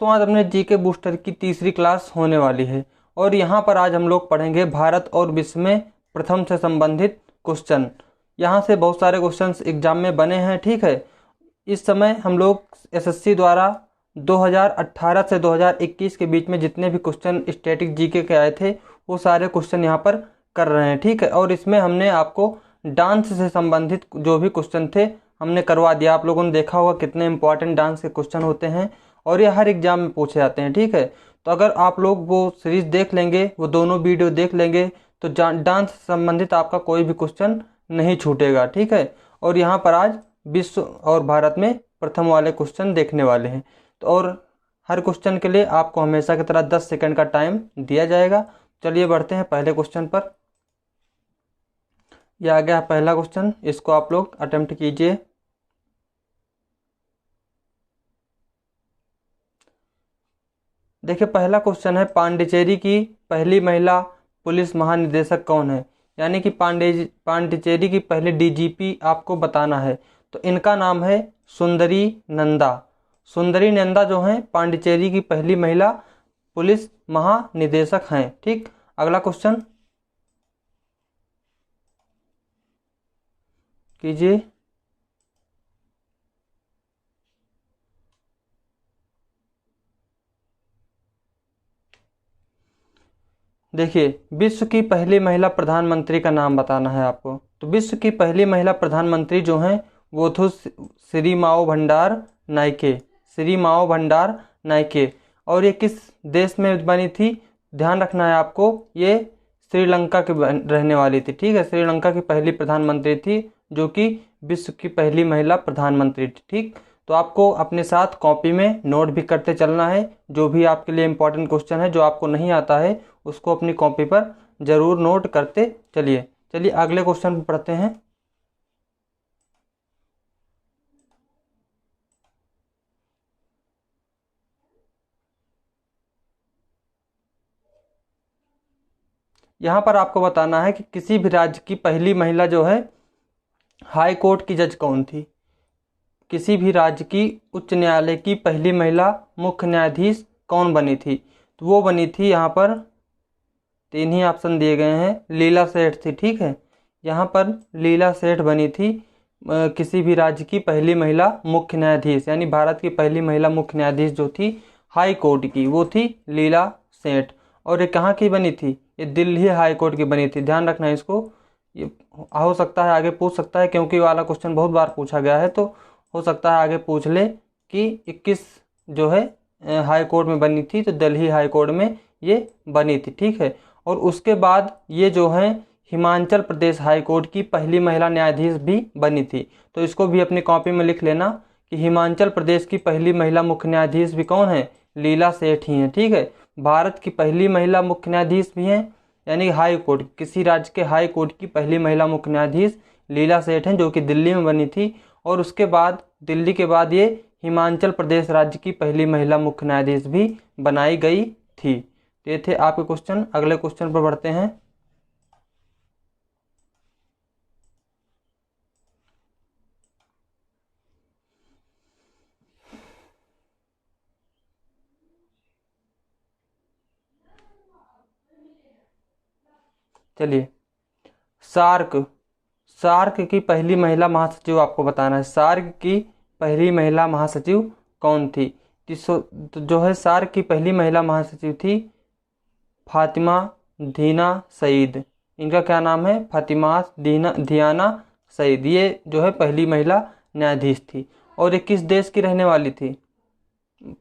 तो आज अपने जीके बूस्टर की तीसरी क्लास होने वाली है और यहाँ पर आज हम लोग पढ़ेंगे भारत और विश्व में प्रथम से संबंधित क्वेश्चन। यहाँ से बहुत सारे क्वेश्चंस एग्जाम में बने हैं, ठीक है। इस समय हम लोग एसएससी द्वारा 2018 से 2021 के बीच में जितने भी क्वेश्चन स्टैटिक जीके के आए थे वो सारे क्वेश्चन यहाँ पर कर रहे हैं, ठीक है। और इसमें हमने आपको डांस से संबंधित जो भी क्वेश्चन थे हमने करवा दिया। आप लोगों ने देखा होगा कितने इंपॉर्टेंट डांस के क्वेश्चन होते हैं और ये हर एग्जाम में पूछे जाते हैं, ठीक है। तो अगर आप लोग वो सीरीज देख लेंगे, वो दोनों वीडियो देख लेंगे तो डांस से संबंधित आपका कोई भी क्वेश्चन नहीं छूटेगा, ठीक है। और यहाँ पर आज विश्व और भारत में प्रथम वाले क्वेश्चन देखने वाले हैं। तो और हर क्वेश्चन के लिए आपको हमेशा की तरह 10 सेकंड का टाइम दिया जाएगा। चलिए बढ़ते हैं पहले क्वेश्चन पर। यह आ गया पहला क्वेश्चन, इसको आप लोग अटेम्प्ट कीजिए। देखिए पहला क्वेश्चन है, पांडिचेरी की पहली महिला पुलिस महानिदेशक कौन है। यानी कि पांडिचेरी की पहली डीजीपी आपको बताना है। तो इनका नाम है सुंदरी नंदा। सुंदरी नंदा जो हैं पांडिचेरी की पहली महिला पुलिस महानिदेशक हैं, ठीक। अगला क्वेश्चन कीजिए। देखिए विश्व की पहली महिला प्रधानमंत्री का नाम बताना है आपको। तो विश्व की पहली महिला प्रधानमंत्री जो हैं वो थी श्री माओ भंडार नाइके। श्री माओ भंडार नाइके। और ये किस देश में बनी थी, ध्यान रखना है आपको, ये श्रीलंका की रहने वाली थी, ठीक है। श्रीलंका की पहली प्रधानमंत्री थी जो कि विश्व की पहली महिला प्रधानमंत्री थी, ठीक। तो आपको अपने साथ कॉपी में नोट भी करते चलना है। जो भी आपके लिए इम्पोर्टेंट क्वेश्चन है, जो आपको नहीं आता है उसको अपनी कॉपी पर जरूर नोट करते चलिए। चलिए अगले क्वेश्चन पर पढ़ते हैं। यहाँ पर आपको बताना है कि किसी भी राज्य की पहली महिला जो है हाई कोर्ट की जज कौन थी। किसी भी राज्य की उच्च न्यायालय की पहली महिला मुख्य न्यायाधीश कौन बनी थी। तो वो बनी थी, यहाँ पर 3 ही ऑप्शन दिए गए हैं, लीला सेठ थी, ठीक है। यहाँ पर लीला सेठ बनी थी किसी भी राज्य की पहली महिला मुख्य न्यायाधीश। यानी भारत की पहली महिला मुख्य न्यायाधीश जो थी हाई कोर्ट की, वो थी लीला सेठ। और ये कहाँ की बनी थी, ये दिल्ली हाई कोर्ट की बनी थी। ध्यान रखना है इसको, ये हो सकता है आगे पूछ सकता है क्योंकि वाला क्वेश्चन बहुत बार पूछा गया है। तो हो सकता है आगे पूछ ले कि 21 जो है हाई कोर्ट में बनी थी, तो दिल्ली हाई कोर्ट में ये बनी थी, ठीक है। और उसके बाद ये जो है हिमाचल प्रदेश हाई कोर्ट की पहली महिला न्यायाधीश भी बनी थी। तो इसको भी अपनी कॉपी में लिख लेना कि हिमाचल प्रदेश की पहली महिला मुख्य न्यायाधीश भी कौन है, लीला सेठ ही हैं, ठीक है। भारत की पहली महिला मुख्य न्यायाधीश भी हैं, यानी हाई कोर्ट, किसी राज्य के हाई कोर्ट की पहली महिला मुख्य न्यायाधीश लीला सेठ हैं जो कि दिल्ली में बनी थी। और उसके बाद दिल्ली के बाद ये हिमाचल प्रदेश राज्य की पहली महिला मुख्य न्यायाधीश भी बनाई गई थी। तो ये थे आपके क्वेश्चन। अगले क्वेश्चन पर बढ़ते हैं। चलिए सार्क, सार्क की पहली महिला महासचिव आपको बताना है। सार्क की पहली महिला महासचिव कौन थी। तो जो है सार्क की पहली महिला महासचिव थी फातिमा दीना सईद। इनका क्या नाम है, फातिमा दियाना सईद। ये जो है पहली महिला न्यायाधीश थी। और ये किस देश की रहने वाली थी,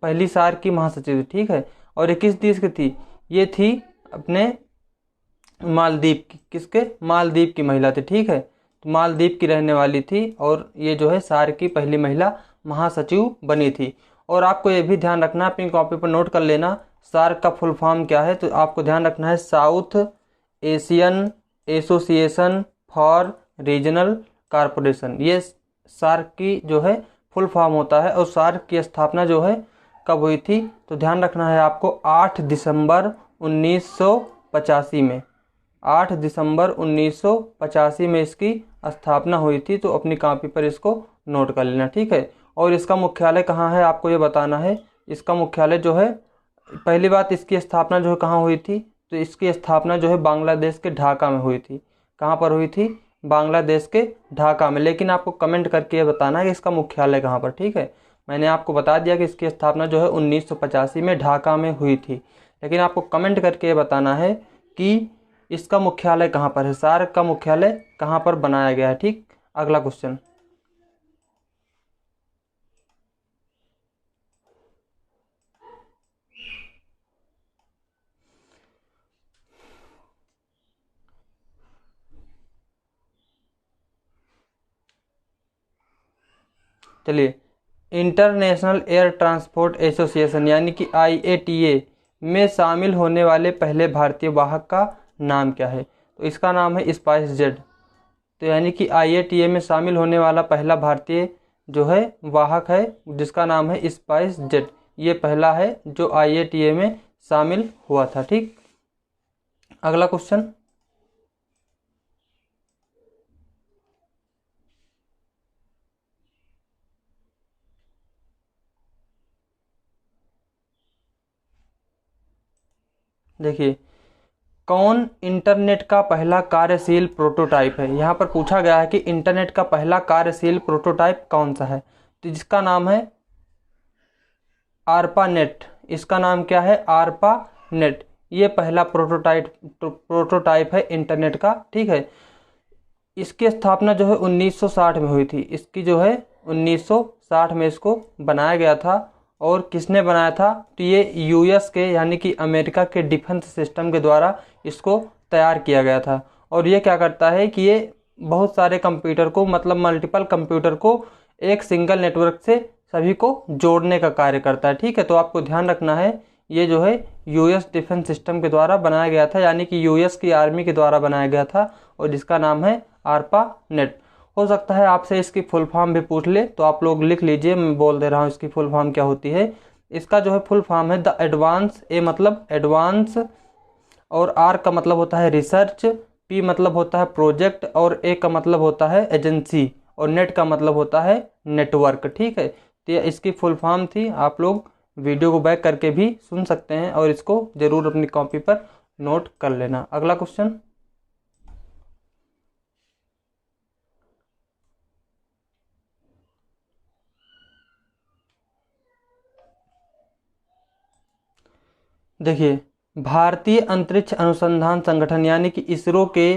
पहली सार्क की महासचिव, ठीक है। और ये किस देश की थी, ये थी अपने मालदीव की। किसके, मालदीव की महिला थी, ठीक है। तो मालदीव की रहने वाली थी और ये जो है सार्क की पहली महिला महासचिव बनी थी। और आपको ये भी ध्यान रखना, अपनी कॉपी पर नोट कर लेना सार्क का फुल फॉर्म क्या है। तो आपको ध्यान रखना है south Asian association for regional corporation. ये सार्क की जो है फुल फॉर्म होता है। और सार्क की स्थापना जो है कब हुई थी, तो ध्यान रखना है आपको 8 दिसंबर 1985 में। 8 दिसंबर 1985 में इसकी स्थापना हुई थी। तो अपनी कॉपी पर इसको नोट कर लेना, ठीक है। और इसका मुख्यालय कहाँ है आपको ये बताना है, इसका मुख्यालय जो है, पहली बात इसकी स्थापना जो है कहाँ हुई थी, तो इसकी स्थापना जो है बांग्लादेश के ढाका में हुई थी। कहाँ पर हुई थी? बांग्लादेश के ढाका में। लेकिन आपको कमेंट करके ये बताना है कि इसका मुख्यालय कहाँ पर, ठीक है। मैंने आपको बता दिया कि इसकी स्थापना जो है 1985 में ढाका में हुई थी, लेकिन आपको कमेंट करके ये बताना है कि इसका मुख्यालय कहाँ पर है, सार्क का मुख्यालय कहाँ पर बनाया गया है, ठीक। अगला क्वेश्चन, चलिए। इंटरनेशनल एयर ट्रांसपोर्ट एसोसिएशन यानी कि IATA में शामिल होने वाले पहले भारतीय वाहक का नाम क्या है? तो इसका नाम है स्पाइस जेट। तो यानी कि IATA में शामिल होने वाला पहला भारतीय जो है वाहक है जिसका नाम है स्पाइस जेट। ये पहला है जो IATA में शामिल हुआ था, ठीक। अगला क्वेश्चन, देखिए। कौन इंटरनेट का पहला कार्यशील प्रोटोटाइप है? यहाँ पर पूछा गया है कि इंटरनेट का पहला कार्यशील प्रोटोटाइप कौन सा है, तो जिसका नाम है आरपा नेट। इसका नाम क्या है? आरपा नेट। ये पहला प्रोटोटाइप है इंटरनेट का, ठीक है। इसकी स्थापना जो है 1960 में हुई थी। इसकी जो है 1960 में इसको बनाया गया था। और किसने बनाया था? तो ये US के यानी कि अमेरिका के डिफेंस सिस्टम के द्वारा इसको तैयार किया गया था। और ये क्या करता है कि ये बहुत सारे कंप्यूटर को, मतलब मल्टीपल कंप्यूटर को एक सिंगल नेटवर्क से सभी को जोड़ने का कार्य करता है, ठीक है। तो आपको ध्यान रखना है, ये जो है US डिफेंस सिस्टम के द्वारा बनाया गया था, यानी कि US की आर्मी के द्वारा बनाया गया था, और जिसका नाम है आरपा नेट। हो सकता है आपसे इसकी फुल फॉर्म भी पूछ ले, तो आप लोग लिख लीजिए, मैं बोल दे रहा हूँ इसकी फुल फॉर्म क्या होती है। इसका जो है फुल फॉर्म है द एडवांस, ए मतलब एडवांस, और आर का मतलब होता है रिसर्च, पी मतलब होता है प्रोजेक्ट, और ए का मतलब होता है एजेंसी, और नेट का मतलब होता है नेटवर्क, ठीक है। तो ये इसकी फुल फॉर्म थी। आप लोग वीडियो को बैक करके भी सुन सकते हैं और इसको जरूर अपनी कॉपी पर नोट कर लेना। अगला क्वेश्चन, देखिए। भारतीय अंतरिक्ष अनुसंधान संगठन यानी कि इसरो के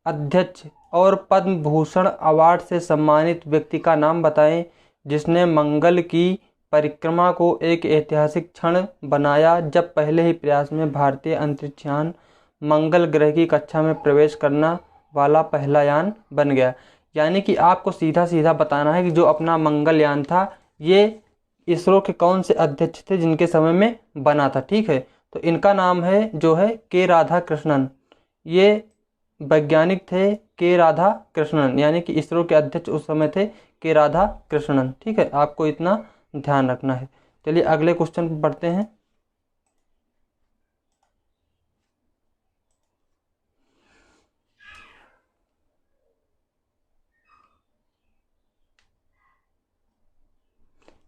अध्यक्ष और पद्म भूषण अवार्ड से सम्मानित व्यक्ति का नाम बताएं जिसने मंगल की परिक्रमा को एक ऐतिहासिक क्षण बनाया, जब पहले ही प्रयास में भारतीय अंतरिक्षयान मंगल ग्रह की कक्षा में प्रवेश करना वाला पहला यान बन गया। यानी कि आपको सीधा सीधा बताना है कि जो अपना मंगलयान था, ये इसरो के कौन से अध्यक्ष थे जिनके समय में बना था, ठीक है। तो इनका नाम है जो है के राधा कृष्णन। ये वैज्ञानिक थे के राधा कृष्णन, यानी कि इसरो के अध्यक्ष उस समय थे के राधा कृष्णन, ठीक है। आपको इतना ध्यान रखना है। चलिए अगले क्वेश्चन पर बढ़ते हैं।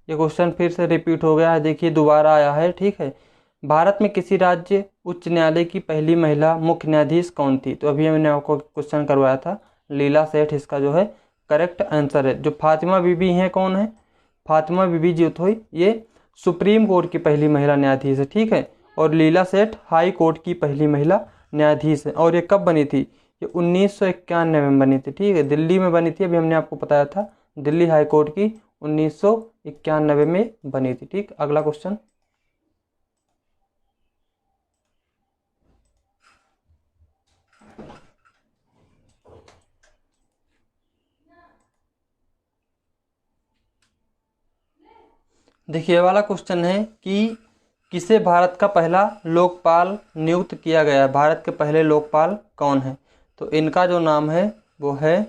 ये क्वेश्चन फिर से रिपीट हो गया है, देखिए दोबारा आया है, ठीक है। भारत में किसी राज्य उच्च न्यायालय की पहली महिला मुख्य न्यायाधीश कौन थी? तो अभी मैंने आपको क्वेश्चन करवाया था, लीला सेठ इसका जो है करेक्ट आंसर है। जो फातिमा बीबी हैं, कौन है? फातिमा बीबी जो थी ये सुप्रीम कोर्ट की पहली महिला न्यायाधीश है, ठीक है। और लीला सेठ हाई कोर्ट की पहली महिला न्यायाधीश है। और ये कब बनी थी? ये 1991 में बनी थी, ठीक है। दिल्ली में बनी थी, अभी हमने आपको बताया था, दिल्ली हाई कोर्ट की 1991 में बनी थी, ठीक। अगला क्वेश्चन, देखिए ये वाला क्वेश्चन है कि किसे भारत का पहला लोकपाल नियुक्त किया गया? भारत के पहले लोकपाल कौन है? तो इनका जो नाम है वो है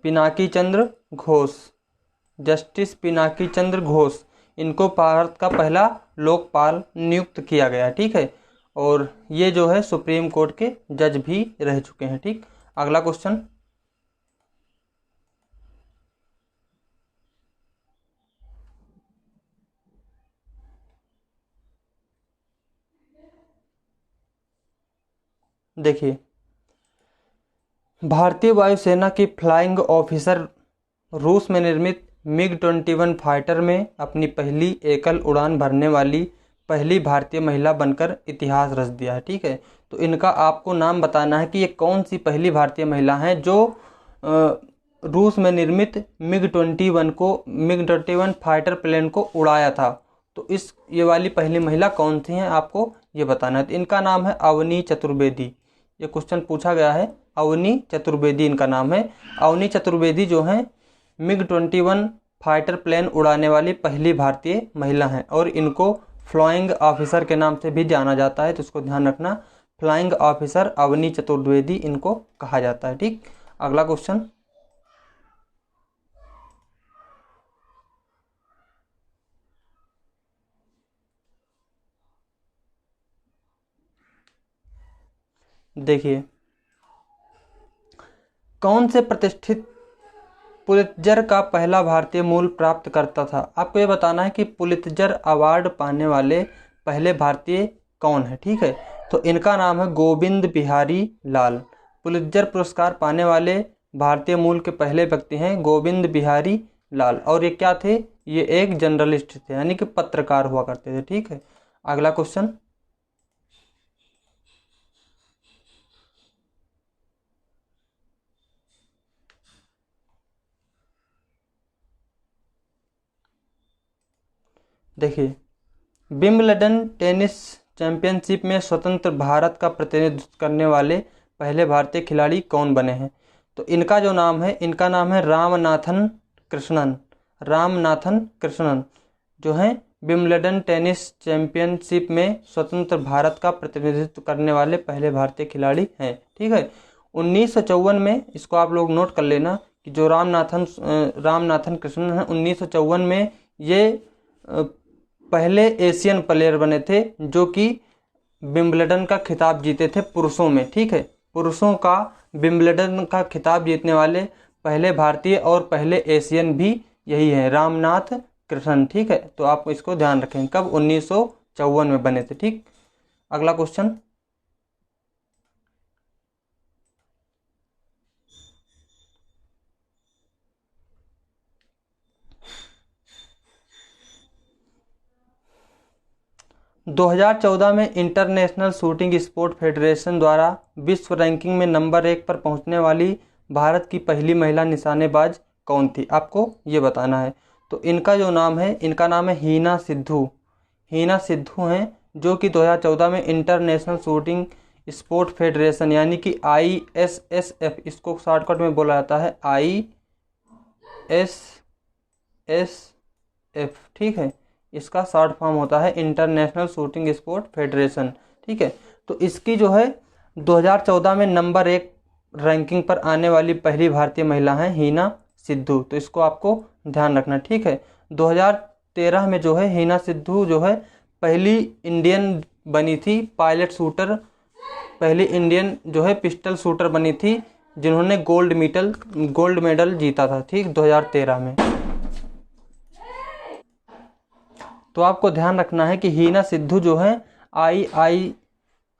पिनाकी चंद्र घोष, जस्टिस पिनाकी चंद्र घोष। इनको भारत का पहला लोकपाल नियुक्त किया गया है, ठीक है। और ये जो है सुप्रीम कोर्ट के जज भी रह चुके हैं, ठीक। अगला क्वेश्चन, देखिए, भारतीय वायुसेना की फ्लाइंग ऑफिसर रूस में निर्मित MiG-21 फाइटर में अपनी पहली एकल उड़ान भरने वाली पहली भारतीय महिला बनकर इतिहास रच दिया है। ठीक है, तो इनका आपको नाम बताना है कि ये कौन सी पहली भारतीय महिला हैं जो रूस में निर्मित MiG-21 फाइटर प्लेन को उड़ाया था। तो ये वाली पहली महिला कौन सी हैं आपको ये बताना है। तो इनका नाम है अवनी चतुर्वेदी। ये क्वेश्चन पूछा गया है, अवनी चतुर्वेदी इनका नाम है। अवनी चतुर्वेदी जो हैं MiG-21 फाइटर प्लेन उड़ाने वाली पहली भारतीय महिला हैं और इनको फ्लाइंग ऑफिसर के नाम से भी जाना जाता है। तो इसको ध्यान रखना, फ्लाइंग ऑफिसर अवनी चतुर्वेदी इनको कहा जाता है। ठीक, अगला क्वेश्चन, देखिए, कौन से प्रतिष्ठित पुलित्जर का पहला भारतीय मूल प्राप्त करता था। आपको ये बताना है कि पुलित्जर अवार्ड पाने वाले पहले भारतीय कौन है। ठीक है, तो इनका नाम है गोविंद बिहारी लाल। पुलित्जर पुरस्कार पाने वाले भारतीय मूल के पहले व्यक्ति हैं गोविंद बिहारी लाल। और ये क्या थे, ये एक जर्नलिस्ट थे, यानी कि पत्रकार हुआ करते थे। ठीक है, अगला क्वेश्चन, देखिए, विंबलडन टेनिस चैंपियनशिप में स्वतंत्र भारत का प्रतिनिधित्व करने वाले पहले भारतीय खिलाड़ी कौन बने हैं। तो इनका जो नाम है, इनका नाम है रामनाथन कृष्णन। रामनाथन कृष्णन जो हैं विंबलडन टेनिस चैंपियनशिप में स्वतंत्र भारत का प्रतिनिधित्व करने वाले पहले भारतीय खिलाड़ी हैं। ठीक है, 1954 में, इसको आप लोग नोट कर लेना कि जो रामनाथन कृष्णन हैं 1954 में ये पहले एशियन प्लेयर बने थे जो कि विंबलडन का खिताब जीते थे पुरुषों में। ठीक है, पुरुषों का विंबलडन का खिताब जीतने वाले पहले भारतीय और पहले एशियन भी यही है, रामनाथ कृष्णन। ठीक है, तो आप इसको ध्यान रखें, कब 1954 में बने थे। ठीक, अगला क्वेश्चन, – 2014 में इंटरनेशनल शूटिंग स्पोर्ट फेडरेशन द्वारा विश्व रैंकिंग में नंबर 1 पर पहुंचने वाली भारत की पहली महिला निशानेबाज कौन थी, आपको ये बताना है। तो इनका जो नाम है, इनका नाम है हीना सिद्धू। हीना सिद्धू हैं जो कि 2014 में इंटरनेशनल शूटिंग स्पोर्ट फेडरेशन यानी कि ISSF, इसको शॉर्टकट में बोला जाता है ISSF। ठीक है, इसका शॉर्ट फॉर्म होता है इंटरनेशनल शूटिंग स्पोर्ट फेडरेशन। ठीक है, तो इसकी जो है 2014 में नंबर 1 रैंकिंग पर आने वाली पहली भारतीय महिला है हीना सिद्धू। तो इसको आपको ध्यान रखना। ठीक है, 2013 में जो है हीना सिद्धू जो है पहली इंडियन बनी थी पायलट शूटर, पहली इंडियन जो है पिस्टल शूटर बनी थी जिन्होंने गोल्ड मेडल जीता था। ठीक, 2013 में। तो आपको ध्यान रखना है कि हीना सिद्धू जो है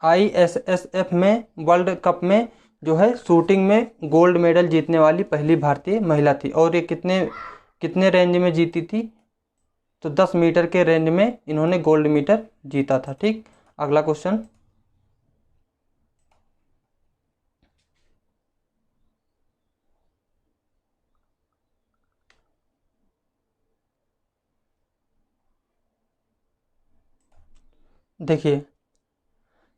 ISSF में वर्ल्ड कप में जो है शूटिंग में गोल्ड मेडल जीतने वाली पहली भारतीय महिला थी। और ये कितने रेंज में जीती थी, तो 10 मीटर के रेंज में इन्होंने गोल्ड मेडल जीता था। ठीक, अगला क्वेश्चन, देखिए,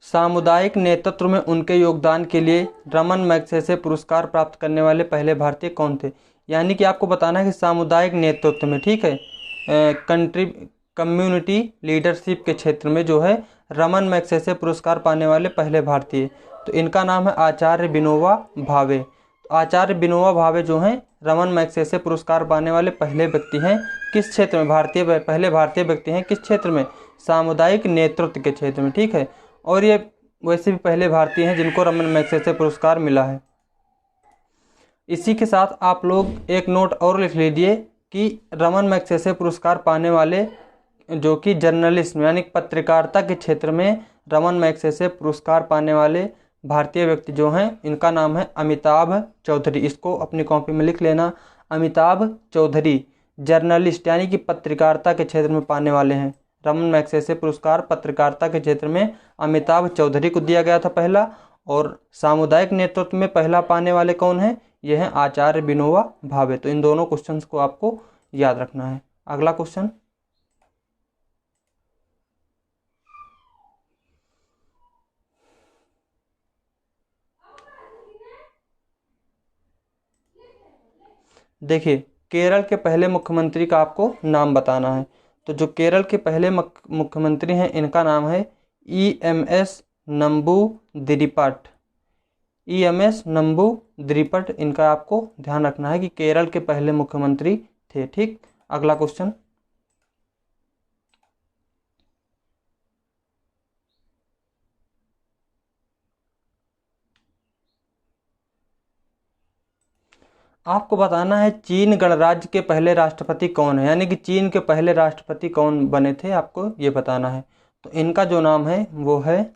सामुदायिक नेतृत्व में उनके योगदान के लिए रमन मैग्सेसे पुरस्कार प्राप्त करने वाले पहले भारतीय कौन थे। यानी कि आपको बताना है कि सामुदायिक नेतृत्व में, ठीक है, कम्युनिटी लीडरशिप के क्षेत्र में जो है रमन मैग्सेसे पुरस्कार पाने वाले पहले भारतीय, तो इनका नाम है आचार्य विनोबा भावे। तो आचार्य विनोबा भावे जो हैं रमन मैग्सेसे पुरस्कार पाने वाले पहले व्यक्ति हैं किस क्षेत्र में, पहले भारतीय व्यक्ति हैं किस क्षेत्र में, सामुदायिक नेतृत्व के क्षेत्र में। ठीक है, और ये वैसे भी पहले भारतीय हैं जिनको रमन मैग्सेसे पुरस्कार मिला है। इसी के साथ आप लोग एक नोट और लिख लीजिए कि रमन मैग्सेसे पुरस्कार पाने वाले जो कि जर्नलिस्ट यानी पत्रकारिता के क्षेत्र में रमन मैग्सेसे पुरस्कार पाने वाले भारतीय व्यक्ति जो हैं इनका नाम है अमिताभ चौधरी। इसको अपनी कॉपी में लिख लेना। अमिताभ चौधरी जर्नलिस्ट यानी कि पत्रकारिता के क्षेत्र में पाने वाले हैं। रमन मैग्सेसे पुरस्कार पत्रकारिता के क्षेत्र में अमिताभ चौधरी को दिया गया था पहला। और सामुदायिक नेतृत्व में पहला पाने वाले कौन हैं? ये हैं आचार्य विनोबा भावे। तो इन दोनों क्वेश्चंस को आपको याद रखना है। अगला क्वेश्चन, देखिए केरल के पहले मुख्यमंत्री का आपको नाम बताना है। तो जो केरल के पहले मुख्यमंत्री हैं इनका नाम है EMS नंबूदिरिपट। EMS नंबूदिरिपट इनका आपको ध्यान रखना है कि केरल के पहले मुख्यमंत्री थे। ठीक, अगला क्वेश्चन, आपको बताना है चीन गणराज्य के पहले राष्ट्रपति कौन है, यानी कि चीन के पहले राष्ट्रपति कौन बने थे, आपको ये बताना है। तो इनका जो नाम है वो है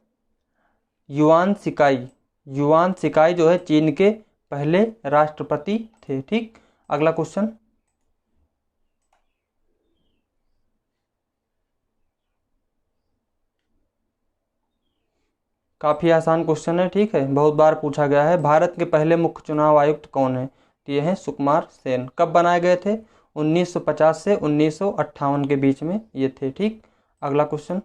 युआन शिकाई। युआन शिकाई जो है चीन के पहले राष्ट्रपति थे। ठीक, अगला क्वेश्चन, काफ़ी आसान क्वेश्चन है। ठीक है, बहुत बार पूछा गया है। भारत के पहले मुख्य चुनाव आयुक्त कौन है? तो ये हैं सुकुमार सेन। कब बनाए गए थे? 1950 से 1958 के बीच में ये थे। ठीक, अगला क्वेश्चन,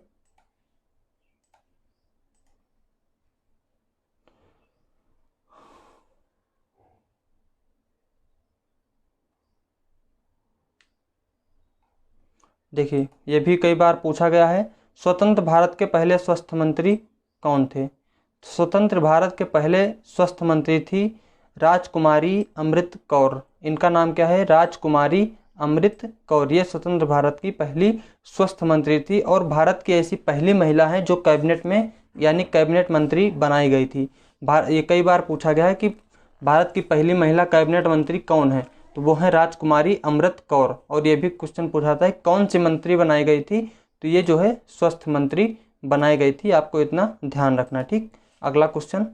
देखिए ये भी कई बार पूछा गया है। स्वतंत्र भारत के पहले स्वास्थ्य मंत्री कौन थे? स्वतंत्र भारत के पहले स्वास्थ्य मंत्री थी राजकुमारी अमृत कौर। इनका नाम क्या है? राजकुमारी अमृत कौर। ये स्वतंत्र भारत की पहली स्वास्थ्य मंत्री थी और भारत की ऐसी पहली महिला है जो कैबिनेट में यानी कैबिनेट मंत्री बनाई गई थी। ये कई बार पूछा गया है कि भारत की पहली महिला कैबिनेट मंत्री कौन है? तो वो है राजकुमारी अमृत कौर। और ये भी क्वेश्चन पूछाता है कौन सी मंत्री बनाई गई थी? तो ये जो है स्वास्थ्य मंत्री बनाई गई थी। आपको इतना ध्यान रखना। ठीक, अगला क्वेश्चन,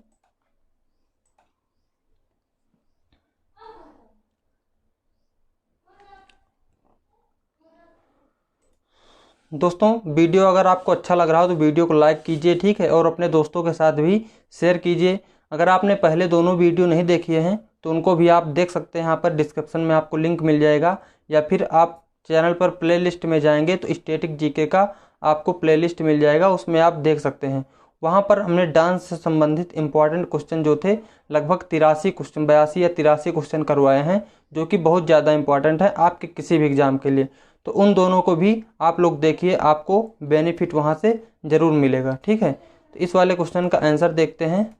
दोस्तों वीडियो अगर आपको अच्छा लग रहा हो तो वीडियो को लाइक कीजिए। ठीक है, और अपने दोस्तों के साथ भी शेयर कीजिए। अगर आपने पहले दोनों वीडियो नहीं देखे हैं तो उनको भी आप देख सकते हैं। यहाँ पर डिस्क्रिप्शन में आपको लिंक मिल जाएगा, या फिर आप चैनल पर प्लेलिस्ट में जाएंगे तो स्टैटिक जीके का आपको प्लेलिस्ट मिल जाएगा, उसमें आप देख सकते हैं। वहाँ पर हमने डांस से संबंधित इंपॉर्टेंट क्वेश्चन जो थे लगभग 83 क्वेश्चन 82 या 83 क्वेश्चन करवाए हैं, जो कि बहुत ज़्यादा इंपॉर्टेंट है आपके किसी भी एग्जाम के लिए। तो उन दोनों को भी आप लोग देखिए, आपको बेनिफिट वहाँ से ज़रूर मिलेगा। ठीक है, तो इस वाले क्वेश्चन का आंसर देखते हैं।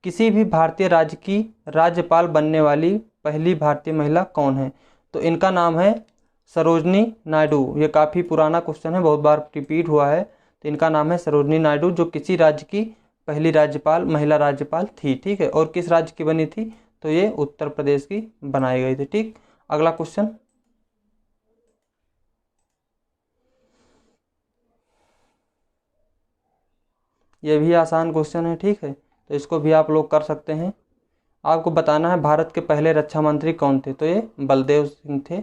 किसी भी भारतीय राज्य की राज्यपाल बनने वाली पहली भारतीय महिला कौन है? तो इनका नाम है सरोजनी नायडू। ये काफ़ी पुराना क्वेश्चन है, बहुत बार रिपीट हुआ है। तो इनका नाम है सरोजनी नायडू, जो किसी राज्य की पहली राज्यपाल महिला राज्यपाल थी। ठीक है, और किस राज्य की बनी थी? तो ये उत्तर प्रदेश की बनाई गई थी। ठीक, अगला क्वेश्चन, ये भी आसान क्वेश्चन है। ठीक है, तो इसको भी आप लोग कर सकते हैं। आपको बताना है भारत के पहले रक्षा मंत्री कौन थे? तो ये बलदेव सिंह थे।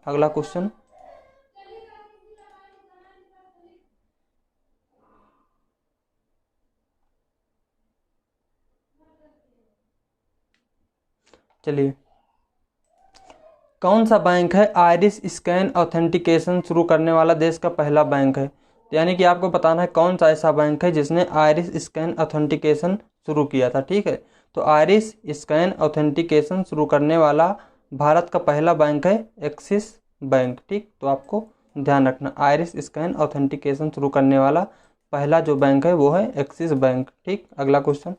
अगला क्वेश्चन, चलिए, कौन सा बैंक है आयरिस स्कैन ऑथेंटिकेशन शुरू करने वाला देश का पहला बैंक है? यानी कि आपको बताना है कौन सा ऐसा बैंक है जिसने आयरिस स्कैन ऑथेंटिकेशन शुरू किया था। ठीक है, तो आयरिस स्कैन ऑथेंटिकेशन शुरू करने वाला भारत का पहला बैंक है एक्सिस बैंक। ठीक, तो आपको ध्यान रखना, आयरिस स्कैन ऑथेंटिकेशन शुरू करने वाला पहला जो बैंक है वो है एक्सिस बैंक। ठीक, अगला क्वेश्चन,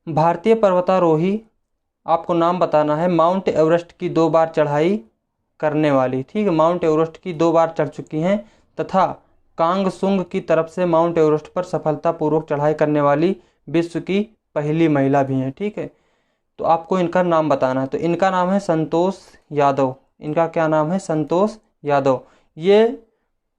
भारतीय पर्वतारोही, आपको नाम बताना है माउंट एवरेस्ट की 2 बार चढ़ाई करने वाली। ठीक है, माउंट एवरेस्ट की 2 बार चढ़ चुकी हैं तथा कांगसुंग की तरफ से माउंट एवरेस्ट पर सफलतापूर्वक चढ़ाई करने वाली विश्व की पहली महिला भी हैं। ठीक है, तो आपको इनका नाम बताना है। तो इनका नाम है संतोष यादव। इनका क्या नाम है? संतोष यादव। ये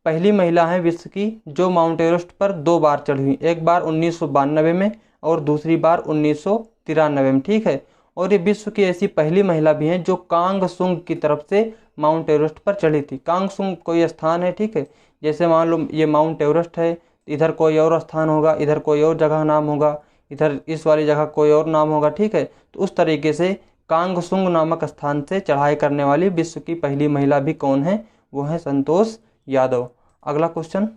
पहली महिला है विश्व की जो माउंट एवरेस्ट पर 2 बार चढ़ी हुई, एक बार 1992 में और दूसरी बार 1993 में, ठीक है। और ये विश्व की ऐसी पहली महिला भी हैं जो कांगसुंग की तरफ से माउंट एवरेस्ट पर चढ़ी थी। कांगसुंग कोई स्थान है, ठीक है। जैसे मान लो ये माउंट एवरेस्ट है, इधर कोई और स्थान होगा, इधर कोई और जगह नाम होगा, इधर इस वाली जगह कोई और नाम होगा, ठीक है। तो उस तरीके से कांगसुंग नामक स्थान से चढ़ाई करने वाली विश्व की पहली महिला भी कौन है? वो है संतोष यादव। अगला क्वेश्चन,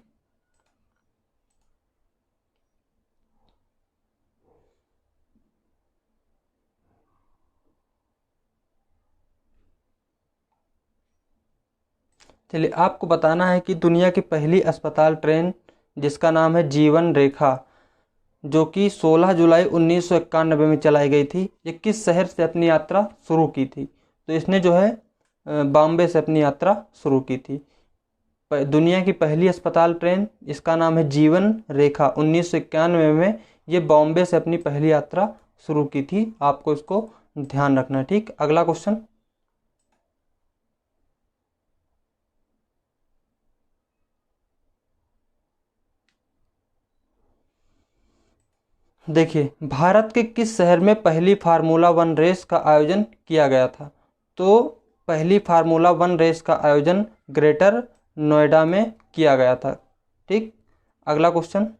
चलिए आपको बताना है कि दुनिया की पहली अस्पताल ट्रेन जिसका नाम है जीवन रेखा, जो कि 16 जुलाई 1991 में चलाई गई थी, ये किस शहर से अपनी यात्रा शुरू की थी? तो इसने जो है बॉम्बे से अपनी यात्रा शुरू की थी। दुनिया की पहली अस्पताल ट्रेन, इसका नाम है जीवन रेखा, 1991 में ये बॉम्बे से अपनी पहली यात्रा शुरू की थी। आपको इसको ध्यान रखना है, ठीक। अगला क्वेश्चन, देखिए भारत के किस शहर में पहली फार्मूला 1 रेस का आयोजन किया गया था? तो पहली फार्मूला 1 रेस का आयोजन ग्रेटर नोएडा में किया गया था, ठीक। अगला क्वेश्चन,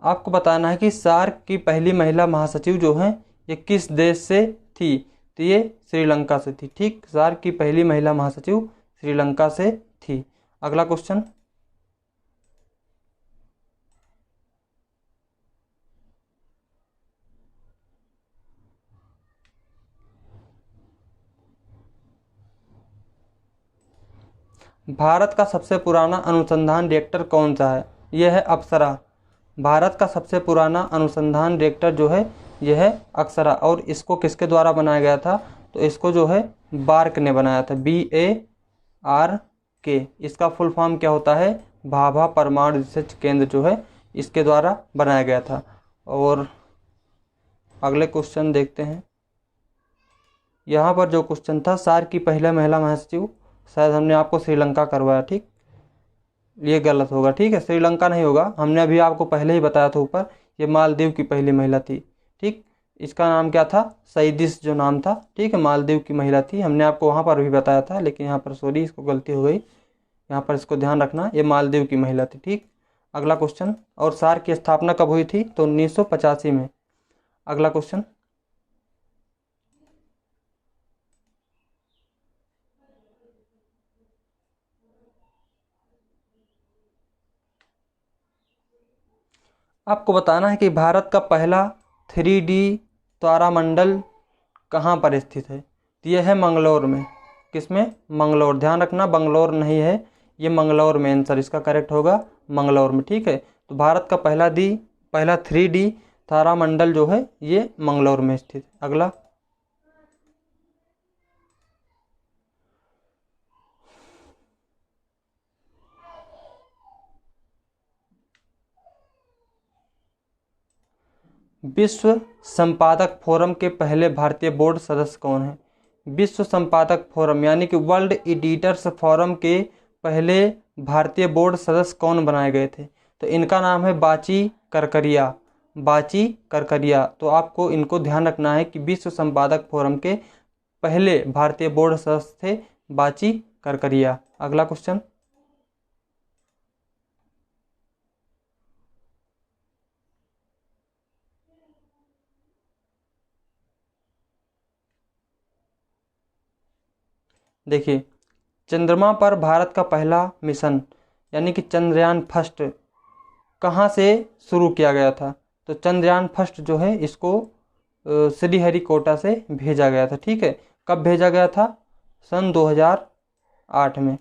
आपको बताना है कि सार्क की पहली महिला महासचिव जो हैं ये किस देश से थी? तो ये श्रीलंका से थी, ठीक। सार्क की पहली महिला महासचिव श्रीलंका से थी। अगला क्वेश्चन, भारत का सबसे पुराना अनुसंधान रिएक्टर कौन सा है? यह है अप्सरा। भारत का सबसे पुराना अनुसंधान रिएक्टर जो है यह है अप्सरा। और इसको किसके द्वारा बनाया गया था? तो इसको जो है बार्क ने बनाया था, BARK। इसका फुल फॉर्म क्या होता है? भाभा परमाणु रिसर्च केंद्र जो है इसके द्वारा बनाया गया था। और अगले क्वेश्चन देखते हैं। यहाँ पर जो क्वेश्चन था सार्क की पहला महिला महासचिव, शायद हमने आपको श्रीलंका करवाया, ठीक। ये गलत होगा, ठीक है। श्रीलंका नहीं होगा, हमने अभी आपको पहले ही बताया था ऊपर, ये मालदीव की पहली महिला थी, ठीक। इसका नाम क्या था? सईदिस जो नाम था, ठीक है। मालदीव की महिला थी, हमने आपको वहाँ पर भी बताया था, लेकिन यहाँ पर सॉरी इसको गलती हो गई, यहाँ पर इसको ध्यान रखना, ये मालदीव की महिला थी, ठीक। अगला क्वेश्चन, और सार्क की स्थापना कब हुई थी? तो 1985 में। अगला क्वेश्चन, आपको बताना है कि भारत का पहला 3D तारामंडल कहाँ पर स्थित है? तो यह है मंगलौर में। किसमें? मंगलौर। ध्यान रखना बंगलौर नहीं है, ये मंगलौर में आंसर इसका करेक्ट होगा, मंगलौर में, ठीक है। तो भारत का पहला 3D तारामंडल जो है ये मंगलौर में स्थित है। अगला, विश्व संपादक फोरम के पहले भारतीय बोर्ड सदस्य कौन है? विश्व संपादक फोरम यानी कि वर्ल्ड एडिटर्स फोरम के पहले भारतीय बोर्ड सदस्य कौन बनाए गए थे? तो इनका नाम है बाची करकरिया। बाची करकरिया। तो आपको इनको ध्यान रखना है कि विश्व संपादक फोरम के पहले भारतीय बोर्ड सदस्य थे बाची करकरिया। अगला क्वेश्चन, देखिए चंद्रमा पर भारत का पहला मिशन यानी कि चंद्रयान फर्स्ट कहाँ से शुरू किया गया था? तो चंद्रयान फर्स्ट जो है इसको श्रीहरिकोटा से भेजा गया था, ठीक है। कब भेजा गया था? सन 2008 में।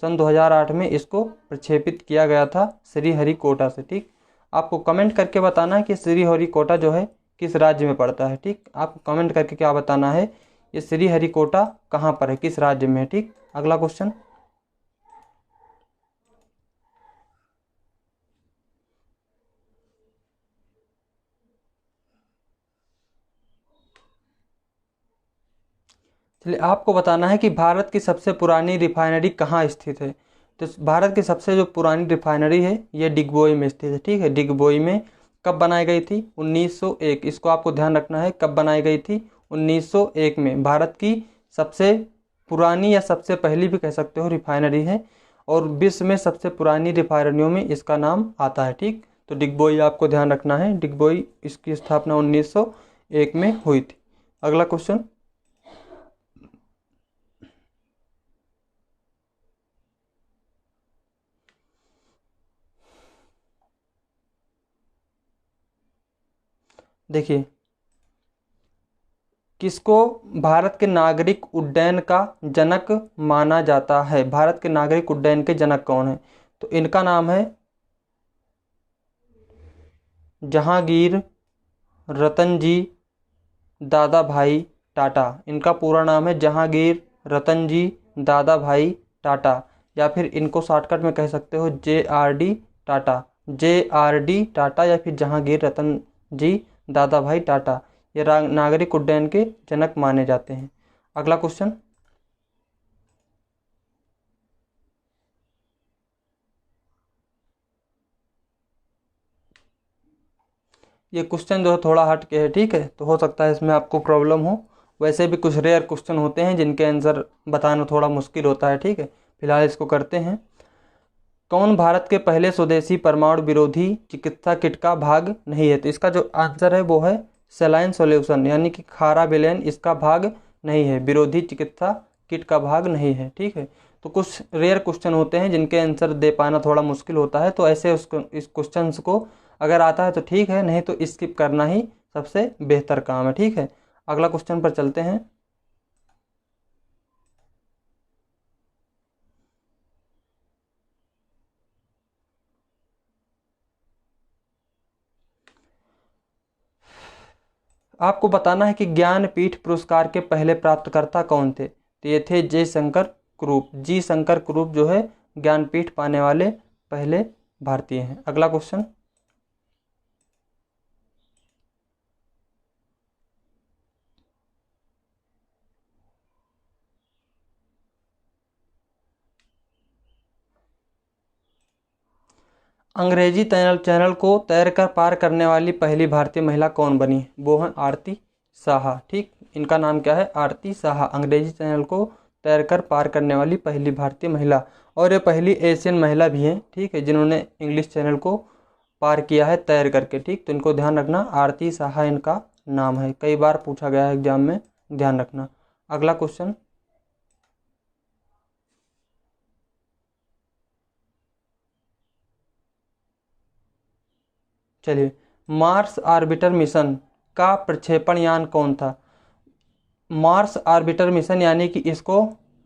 सन 2008 में इसको प्रक्षेपित किया गया था श्रीहरिकोटा से, ठीक। आपको कमेंट करके बताना है कि श्रीहरिकोटा जो है किस राज्य में पड़ता है। ठीक, आपको कमेंट करके क्या बताना है, ये श्रीहरिकोटा कहाँ पर है, किस राज्य में है। ठीक, अगला क्वेश्चन। चलिए, आपको बताना है कि भारत की सबसे पुरानी रिफाइनरी कहाँ स्थित है। तो भारत की सबसे जो पुरानी रिफाइनरी है ये डिगबोई में स्थित है। ठीक है, डिगबोई में कब बनाई गई थी, 1901। इसको आपको ध्यान रखना है, कब बनाई गई थी, 1901 में। भारत की सबसे पुरानी या सबसे पहली भी कह सकते हो रिफाइनरी है, और विश्व में सबसे पुरानी रिफाइनरियों में इसका नाम आता है। ठीक, तो डिगबोई आपको ध्यान रखना है, डिगबोई, इसकी स्थापना 1901 में हुई थी। अगला क्वेश्चन। देखिए, किसको भारत के नागरिक उड्डयन का जनक माना जाता है, भारत के नागरिक उड्डयन के जनक कौन है। तो इनका नाम है जहांगीर रतनजी दादाभाई टाटा। इनका पूरा नाम है जहांगीर रतनजी दादाभाई टाटा, या फिर इनको शॉर्टकट में कह सकते हो JRD टाटा, JRD टाटा, या फिर जहांगीर रतन जी दादाभाई टाटा। ये नागरिक उड्डयन के जनक माने जाते हैं। अगला क्वेश्चन। ये क्वेश्चन जो है थोड़ा हट के है, ठीक है, तो हो सकता है इसमें आपको प्रॉब्लम हो। वैसे भी कुछ रेयर क्वेश्चन होते हैं जिनके आंसर बताना थोड़ा मुश्किल होता है। ठीक है, फिलहाल इसको करते हैं। कौन भारत के पहले स्वदेशी परमाणु विरोधी चिकित्सा किट का भाग नहीं है। तो इसका जो आंसर है वो है सेलाइन सॉल्यूशन, यानी कि खारा विलयन इसका भाग नहीं है, विरोधी चिकित्सा किट का भाग नहीं है। ठीक है, तो कुछ रेयर क्वेश्चन होते हैं जिनके आंसर दे पाना थोड़ा मुश्किल होता है, तो ऐसे उसको इस क्वेश्चन को अगर आता है तो ठीक है, नहीं तो स्किप करना ही सबसे बेहतर काम है। ठीक है, अगला क्वेश्चन पर चलते हैं। आपको बताना है कि ज्ञानपीठ पुरस्कार के पहले प्राप्तकर्ता कौन थे। तो ये थे जी शंकर कुरूप जो है ज्ञानपीठ पाने वाले पहले भारतीय हैं। अगला क्वेश्चन। अंग्रेजी चैनल को तैरकर पार करने वाली पहली भारतीय महिला कौन बनी, वो है आरती साहा। ठीक, इनका नाम क्या है, आरती साहा। अंग्रेजी चैनल को तैरकर पार करने वाली पहली भारतीय महिला, और ये पहली एशियन महिला भी हैं, ठीक है, जिन्होंने इंग्लिश चैनल को पार किया है तैर करके। ठीक, तो इनको ध्यान रखना, आरती साहा इनका नाम है, कई बार पूछा गया है एग्जाम में, ध्यान रखना। अगला क्वेश्चन। चलिए, मार्स आर्बिटर मिशन का प्रक्षेपण यान कौन था। मार्स आर्बिटर मिशन यानी कि इसको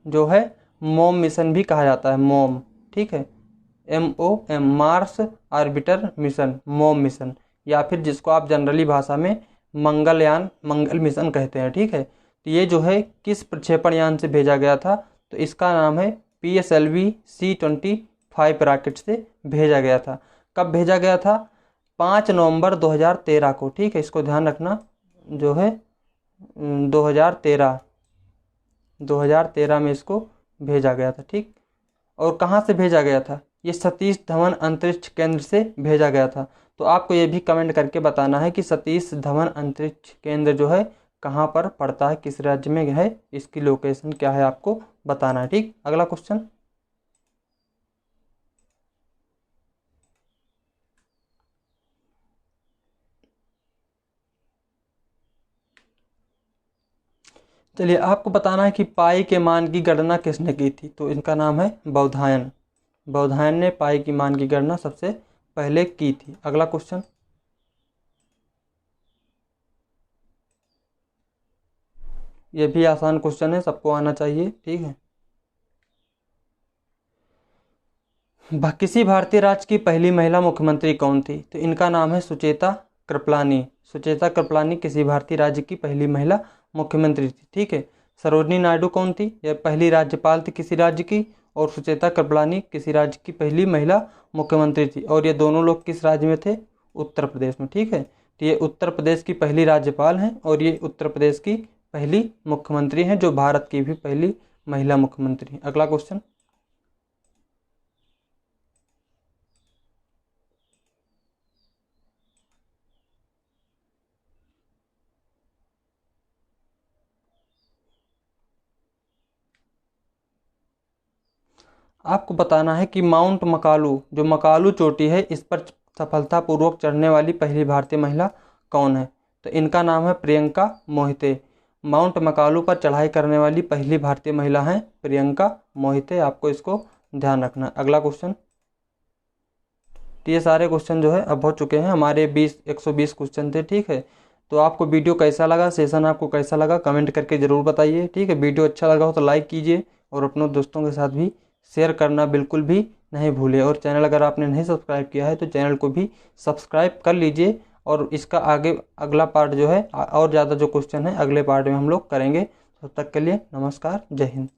जो है मोम मिशन भी कहा जाता है, मोम। ठीक है, MOM, मार्स आर्बिटर मिशन, मोम मिशन, या फिर जिसको आप जनरली भाषा में मंगलयान, मंगल मिशन कहते हैं। ठीक है, तो ये जो है किस प्रक्षेपण यान से भेजा गया था, तो इसका नाम है PSLV C-25 रॉकेट से भेजा गया था। कब भेजा गया था, 5 नवंबर 2013 को। ठीक है, इसको ध्यान रखना, जो है 2013 में इसको भेजा गया था। ठीक, और कहाँ से भेजा गया था, ये सतीश धवन अंतरिक्ष केंद्र से भेजा गया था। तो आपको ये भी कमेंट करके बताना है कि सतीश धवन अंतरिक्ष केंद्र जो है कहाँ पर पड़ता है, किस राज्य में है, इसकी लोकेशन क्या है आपको बताना है। ठीक, अगला क्वेश्चन। चलिए, आपको बताना है कि पाई के मान की गणना किसने की थी। तो इनका नाम है बौधायन। बौधायन ने पाई की मान की गणना सबसे पहले की थी। अगला क्वेश्चन। ये भी आसान क्वेश्चन है, सबको आना चाहिए। ठीक है, किसी भारतीय राज्य की पहली महिला मुख्यमंत्री कौन थी। तो इनका नाम है सुचेता कृपलानी, सुचेता कृपलानी किसी भारतीय राज्य की पहली महिला मुख्यमंत्री थी। ठीक है। सरोजिनी नायडू कौन थी? यह पहली राज्यपाल थी किसी राज्य की, और सुचेता कृपलानी किसी राज्य की पहली महिला मुख्यमंत्री थी। और ये दोनों लोग किस राज्य में थे? उत्तर प्रदेश में। ठीक है। तो ये उत्तर प्रदेश की पहली राज्यपाल हैं और ये उत्तर प्रदेश की पहली मुख्यमंत्री हैं, जो भारत की भी पहली महिला मुख्यमंत्री हैं। अगला क्वेश्चन, आपको बताना है कि माउंट मकालू, जो मकालू चोटी है, इस पर सफलतापूर्वक चढ़ने वाली पहली भारतीय महिला कौन है? तो इनका नाम है प्रियंका मोहिते। माउंट मकालू पर चढ़ाई करने वाली पहली भारतीय महिला हैं प्रियंका मोहिते। आपको इसको ध्यान रखना है। अगला क्वेश्चन, तो ये सारे क्वेश्चन जो है अब हो चुके हैं, हमारे 120 क्वेश्चन थे। ठीक है। तो आपको वीडियो कैसा लगा, सेशन आपको कैसा लगा, कमेंट करके ज़रूर बताइए। ठीक है। वीडियो अच्छा लगा हो तो लाइक कीजिए और अपने दोस्तों के साथ भी शेयर करना बिल्कुल भी नहीं भूलिए। और चैनल अगर आपने नहीं सब्सक्राइब किया है तो चैनल को भी सब्सक्राइब कर लीजिए। और इसका आगे अगला पार्ट जो है और ज़्यादा जो क्वेश्चन है अगले पार्ट में हम लोग करेंगे। तब तक के लिए नमस्कार, जय हिंद।